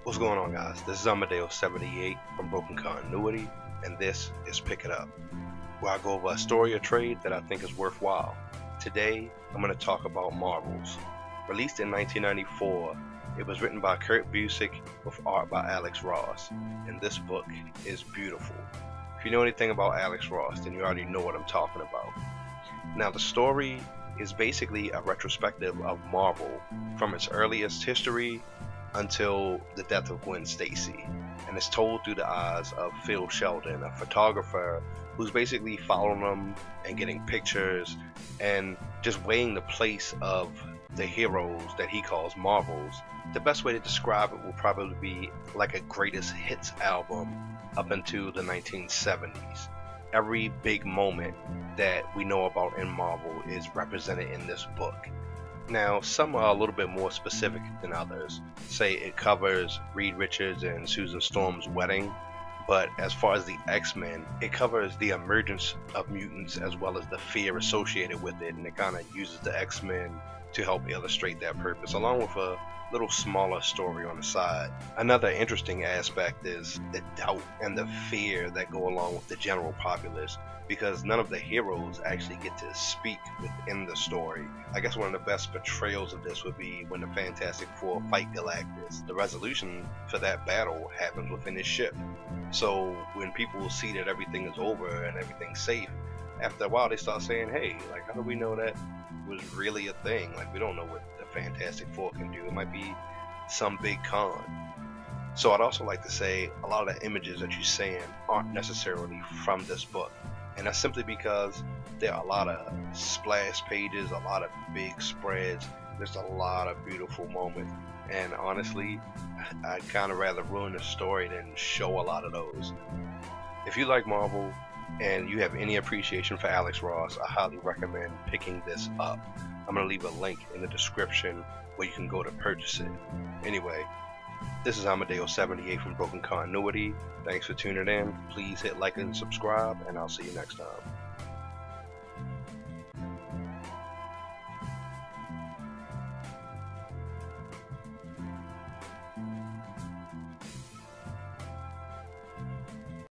What's going on, guys? This is Amadeus78 from Broken Continuity, and this is Pick It Up, where I go over a story or trade that I think is worthwhile. Today, I'm going to talk about Marvels. Released in 1994, it was written by Kurt Busiek with art by Alex Ross, and this book is beautiful. If you know anything about Alex Ross, then you already know what I'm talking about. Now, the story is basically a retrospective of Marvel from its earliest history until the death of Gwen Stacy, and it's told through the eyes of Phil Sheldon, a photographer who's basically following them and getting pictures and just weighing the place of the heroes that he calls Marvels. The best way to describe it will probably be like a greatest hits album up into the 1970s. Every big moment that we know about in Marvel is represented in this book. Now, some are a little bit more specific than others. Say it covers Reed Richards and Susan Storm's wedding, but as far as the X-Men, it covers the emergence of mutants as well as the fear associated with it, and it kind of uses the X-Men to help illustrate that purpose, along with a little smaller story on the side. Another interesting aspect is the doubt and the fear that go along with the general populace, because none of the heroes actually get to speak within the story. I guess one of the best portrayals of this would be when the Fantastic Four fight Galactus. The resolution for that battle happens within his ship. So when people see that everything is over and everything's safe, after a while they start saying, hey, like, how do we know that was really a thing? Like, we don't know what the Fantastic Four can do. It might be some big con. So I'd also like to say a lot of the images that you're seeing aren't necessarily from this book. And that's simply because there are a lot of splash pages, a lot of big spreads, just a lot of beautiful moments. And honestly, I'd kind of rather ruin the story than show a lot of those. If you like Marvel and you have any appreciation for Alex Ross, I highly recommend picking this up. I'm going to leave a link in the description where you can go to purchase it. Anyway, this is Amadeus78 from Broken Continuity. Thanks for tuning in. Please hit like and subscribe, and I'll see you next time.